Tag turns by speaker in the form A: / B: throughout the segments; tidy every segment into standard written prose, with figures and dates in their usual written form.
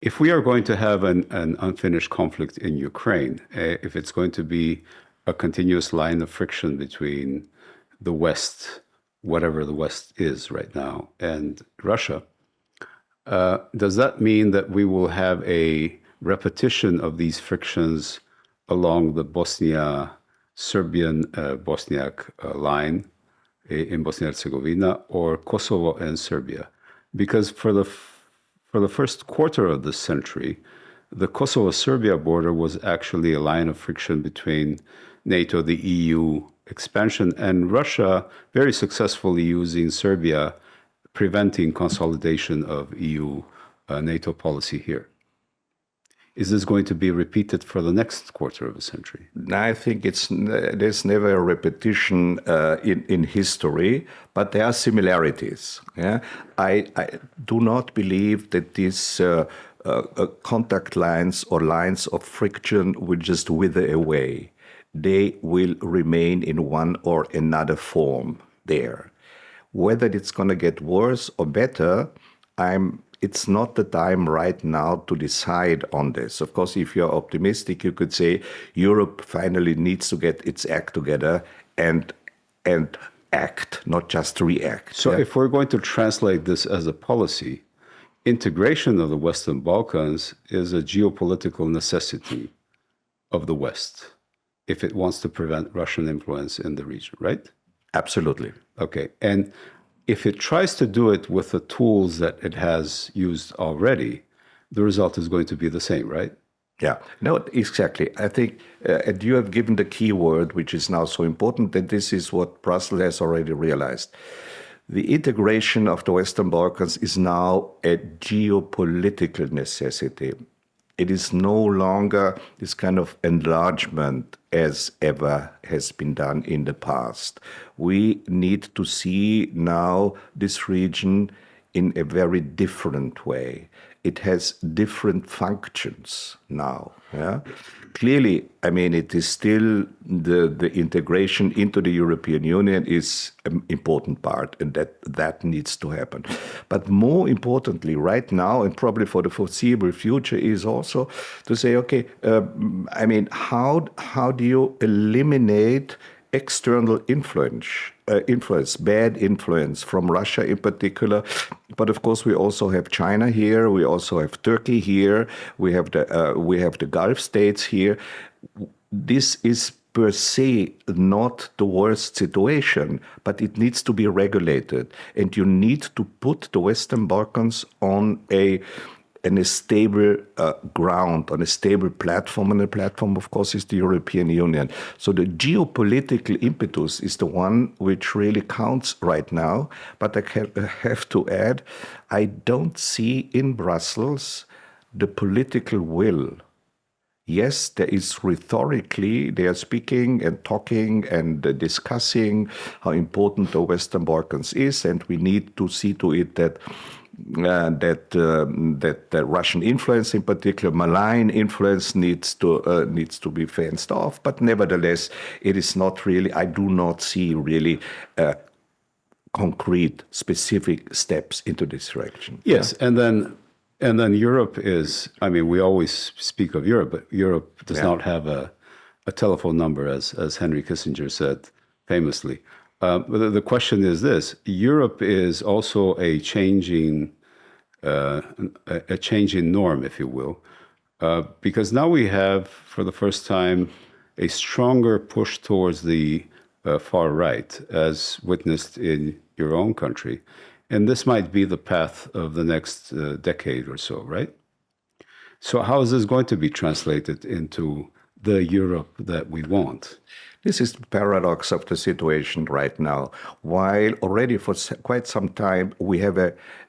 A: If we are going to have an unfinished conflict in Ukraine, if it's going to be a continuous line of friction between the West, whatever the West is right now, and Russia, does that mean that we will have a repetition of these frictions along the Bosnia-Serbian Bosniak line in Bosnia-Herzegovina, or Kosovo and Serbia? Because for the first quarter of this century, the Kosovo-Serbia border was actually a line of friction between NATO, the EU expansion, and Russia very successfully using Serbia, preventing consolidation of EU NATO policy here. Is this going to be repeated for the next quarter of a century?
B: I think there's never a repetition in history, but there are similarities. Yeah? I do not believe that these contact lines or lines of friction will just wither away. They will remain in one or another form there. Whether it's going to get worse or better, it's not the time right now to decide on this. Of course, if you're optimistic, you could say Europe finally needs to get its act together and act, not just react.
A: So if we're going to translate this as a policy, integration of the Western Balkans is a geopolitical necessity of the West if it wants to prevent Russian influence in the region, right?
B: Absolutely.
A: Okay. And if it tries to do it with the tools that it has used already, the result is going to be the same, right?
B: Yeah, no, exactly. I think, and you have given the key word, which is now so important, that this is what Brussels has already realized. The integration of the Western Balkans is now a geopolitical necessity. It is no longer this kind of enlargement as ever has been done in the past. We need to see now this region in a very different way. It has different functions now. Yeah? Clearly, I mean, it is still the integration into the European Union is an important part, and that needs to happen. But more importantly, right now, and probably for the foreseeable future, is also to say, okay, I mean, how do you eliminate external influence, bad influence from Russia in particular? But of course, we also have China here. We also have Turkey here. We have the Gulf states here. This is per se not the worst situation, but it needs to be regulated, and you need to put the Western Balkans on a stable ground, on a stable platform, and the platform, of course, is the European Union. So the geopolitical impetus is the one which really counts right now. But I have to add, I don't see in Brussels the political will. Yes, there is rhetorically, they are speaking and talking and discussing how important the Western Balkans is, and we need to see to it that the Russian influence, in particular malign influence, needs to be fenced off. But nevertheless, it is not really. I do not see really concrete, specific steps into this direction.
A: Yes, yeah? And then Europe is. I mean, we always speak of Europe, but Europe does not have a telephone number, as Henry Kissinger said famously. But the question is this: Europe is also a changing norm, if you will, because now we have, for the first time, a stronger push towards the far right, as witnessed in your own country, and this might be the path of the next decade or so, right? So how is this going to be translated into the Europe that we want?
B: This is the paradox of the situation right now. While already for quite some time we have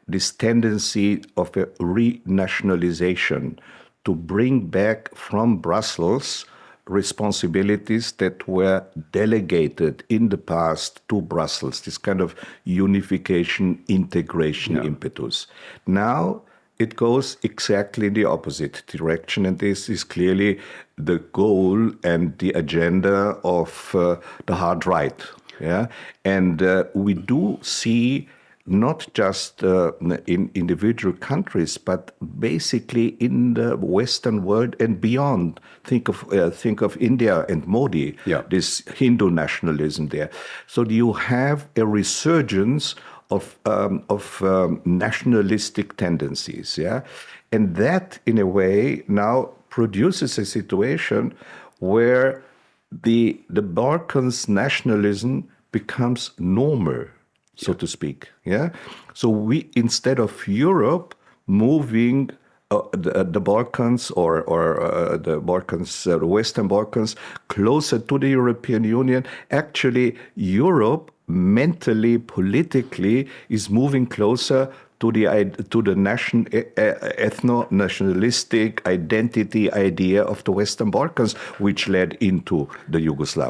B: this tendency of a renationalization to bring back from Brussels responsibilities that were delegated in the past to Brussels, this kind of unification, integration impetus. Now it goes exactly in the opposite direction, and this is clearly the goal and the agenda of the hard right. Yeah? And we do see not just in individual countries, but basically in the Western world and beyond. Think of India and Modi, this Hindu nationalism there. So you have a resurgence of nationalistic tendencies, and that, in a way, now produces a situation where the Balkans nationalism becomes normal, so to speak. So we, instead of Europe moving the Balkans or the Balkans, the Western Balkans, closer to the European Union, actually Europe mentally, politically, is moving closer to the ethno-nationalistic identity idea of the Western Balkans, which led into the Yugoslav